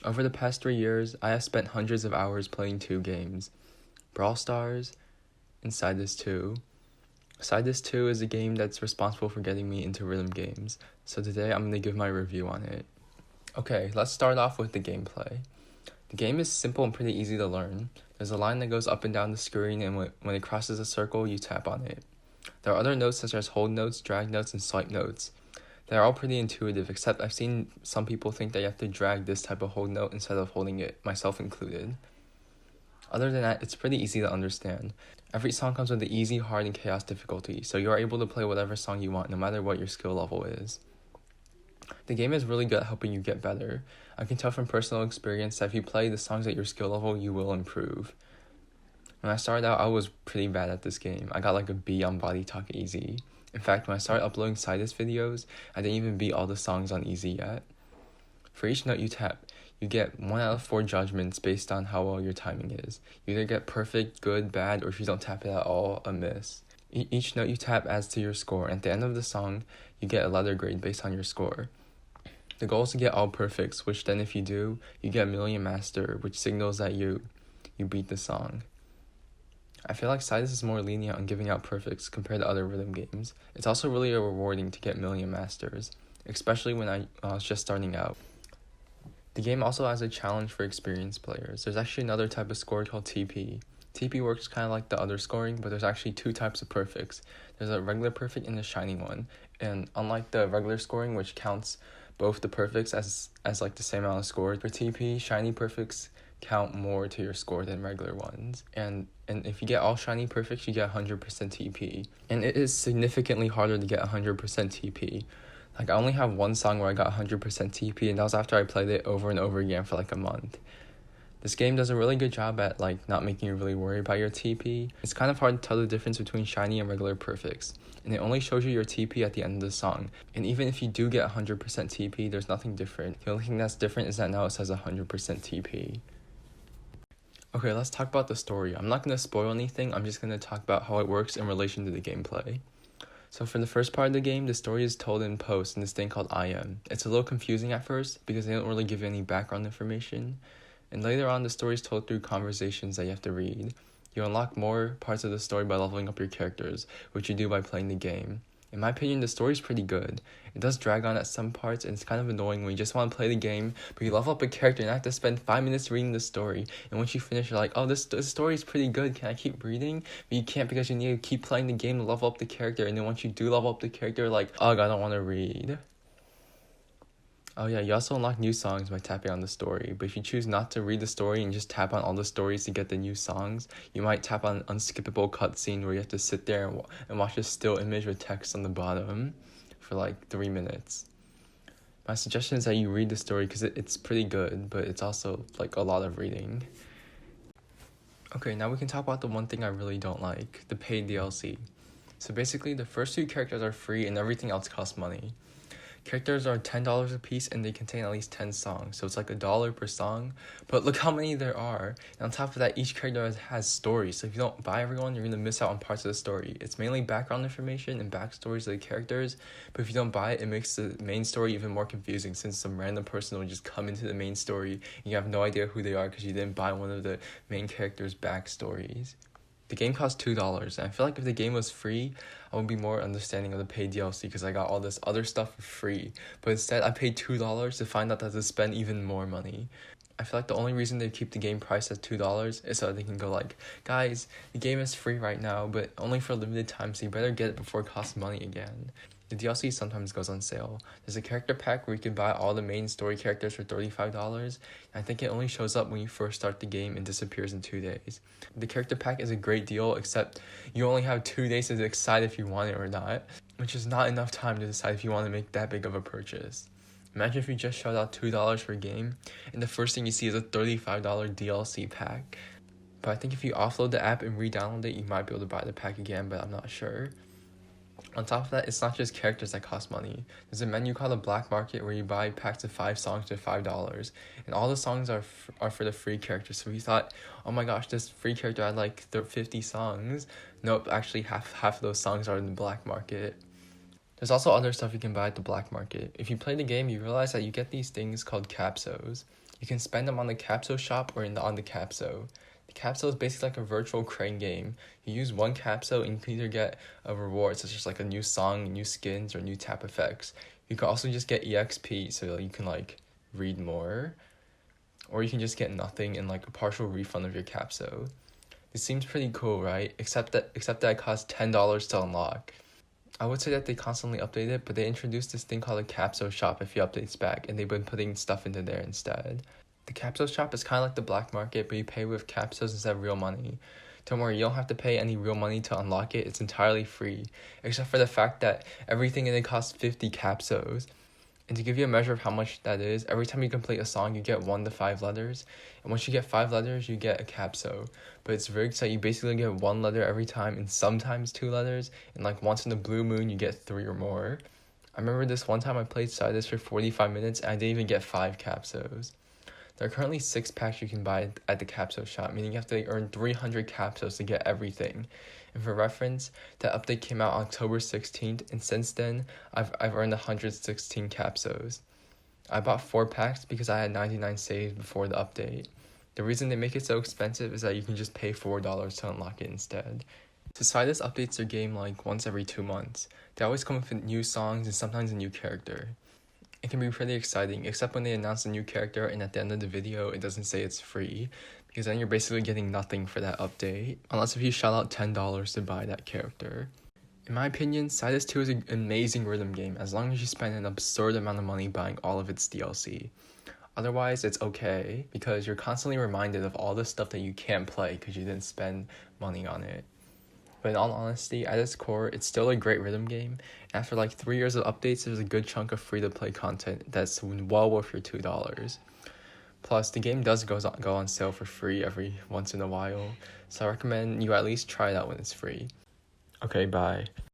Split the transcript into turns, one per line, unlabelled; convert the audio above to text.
Over the past 3 years, I have spent hundreds of hours playing 2 games, Brawl Stars and Cytus 2. Cytus 2 is a game that's responsible for getting me into rhythm games, so today I'm going to give my review on it. Okay, let's start off with the gameplay. The game is simple and pretty easy to learn. There's a line that goes up and down the screen, and when it crosses a circle, you tap on it. There are other notes such as hold notes, drag notes, and swipe notes. They're all pretty intuitive, except I've seen some people think that you have to drag this type of hold note instead of holding it, myself included. Other than that, it's pretty easy to understand. Every song comes with the easy, hard, and chaos difficulty, so you are able to play whatever song you want, no matter what your skill level is. The game is really good at helping you get better. I can tell from personal experience that if you play the songs at your skill level, you will improve. When I started out, I was pretty bad at this game. I got like a B on Body Talk Easy. In fact, when I started uploading Cytus videos, I didn't even beat all the songs on Easy yet. For each note you tap, you get 1 out of 4 judgments based on how well your timing is. You either get perfect, good, bad, or if you don't tap it at all, a miss. Each note you tap adds to your score, and at the end of the song, you get a letter grade based on your score. The goal is to get all perfects, which then if you do, you get a Million Master, which signals that you beat the song. I feel like Cytus is more lenient on giving out perfects compared to other rhythm games. It's also really rewarding to get Million Masters, especially when I was just starting out. The game also has a challenge for experienced players. There's actually another type of score called TP. TP works kind of like the other scoring, but there's actually 2 types of perfects. There's a regular perfect and a shiny one. And unlike the regular scoring, which counts both the perfects as like the same amount of score, for TP, shiny perfects count more to your score than regular ones. And if you get all shiny perfects, you get 100% TP. And it is significantly harder to get 100% TP. Like, I only have one song where I got 100% TP, and that was after I played it over and over again for like a month. This game does a really good job at like not making you really worry about your TP. It's kind of hard to tell the difference between shiny and regular perfects, and it only shows you your TP at the end of the song. And even if you do get 100% TP, there's nothing different. The only thing that's different is that now it says 100% TP. Okay, let's talk about the story. I'm not going to spoil anything, I'm just going to talk about how it works in relation to the gameplay. So for the first part of the game, the story is told in post in this thing called IM. It's a little confusing at first because they don't really give you any background information. And later on, the story is told through conversations that you have to read. You unlock more parts of the story by leveling up your characters, which you do by playing the game. In my opinion, the story is pretty good. It does drag on at some parts, and it's kind of annoying when you just want to play the game, but you level up a character and have to spend 5 minutes reading the story. And once you finish, you're like, oh, this story is pretty good. Can I keep reading? But you can't because you need to keep playing the game to level up the character. And then once you do level up the character, like, ugh, I don't want to read. Oh yeah, you also unlock new songs by tapping on the story, but if you choose not to read the story and just tap on all the stories to get the new songs, you might tap on unskippable cutscene where you have to sit there and watch a still image with text on the bottom for like 3 minutes. My suggestion is that you read the story because it's pretty good, but it's also like a lot of reading. Okay, now we can talk about the one thing I really don't like, the paid DLC. So basically, the first 2 characters are free and everything else costs money. Characters are $10 a piece and they contain at least 10 songs, so it's like $1 per song. But look how many there are. And on top of that, each character has stories, so if you don't buy everyone, you're going to miss out on parts of the story. It's mainly background information and backstories of the characters, but if you don't buy it, it makes the main story even more confusing since some random person will just come into the main story and you have no idea who they are because you didn't buy one of the main characters' backstories. The game costs $2, and I feel like if the game was free, I would be more understanding of the paid DLC because I got all this other stuff for free. But instead, I paid $2 to find out that I have to spend even more money. I feel like the only reason they keep the game priced at $2 is so that they can go like, guys, the game is free right now, but only for a limited time, so you better get it before it costs money again. The DLC sometimes goes on sale. There's a character pack where you can buy all the main story characters for $35. I think it only shows up when you first start the game and disappears in 2 days. The character pack is a great deal, except you only have 2 days to decide if you want it or not, which is not enough time to decide if you want to make that big of a purchase. Imagine if you just shelled out $2 for a game, and the first thing you see is a $35 DLC pack. But I think if you offload the app and re-download it, you might be able to buy the pack again, but I'm not sure. On top of that, it's not just characters that cost money. There's a menu called the Black Market where you buy packs of 5 songs for $5. And all the songs are for the free characters. So we thought, oh my gosh, this free character had like 50 songs. Nope, actually half of those songs are in the Black Market. There's also other stuff you can buy at the Black Market. If you play the game, you realize that you get these things called capsos. You can spend them on the capsule shop or on the capsule. The capsule is basically like a virtual crane game. You use one capsule and you can either get a reward such as like a new song, new skins, or new tap effects. You can also just get EXP so you can like read more. Or you can just get nothing and like a partial refund of your capsule. This seems pretty cool, right? Except that it costs $10 to unlock. I would say that they constantly update it, but they introduced this thing called a capsule shop a few updates back, and they've been putting stuff into there instead. The capsule shop is kind of like the black market, but you pay with capsules instead of real money. Don't worry, you don't have to pay any real money to unlock it. It's entirely free, except for the fact that everything in it costs 50 capsules. And to give you a measure of how much that is, every time you complete a song, you get 1 to 5 letters. And once you get 5 letters, you get a capsule. But it's rigged so you basically get 1 letter every time and sometimes 2 letters. And like once in a blue moon, you get 3 or more. I remember this one time I played Cytus for 45 minutes and I didn't even get 5 capsules. There are currently 6 packs you can buy at the capsule shop, meaning you have to earn 300 capsules to get everything. And for reference, that update came out October 16th, and since then, I've earned 116 capsules. I bought 4 packs because I had 99 saved before the update. The reason they make it so expensive is that you can just pay $4 to unlock it instead. Cytus updates their game like once every 2 months. They always come with new songs and sometimes a new character. It can be pretty exciting, except when they announce a new character and at the end of the video it doesn't say it's free, because then you're basically getting nothing for that update, unless if you shell out $10 to buy that character. In my opinion, Cytus 2 is an amazing rhythm game as long as you spend an absurd amount of money buying all of its DLC. Otherwise, it's okay, because you're constantly reminded of all the stuff that you can't play because you didn't spend money on it. But in all honesty, at its core, it's still a great rhythm game. And after like 3 years of updates, there's a good chunk of free-to-play content that's well worth your $2. Plus, the game does go on sale for free every once in a while, so I recommend you at least try it out when it's free. Okay, bye.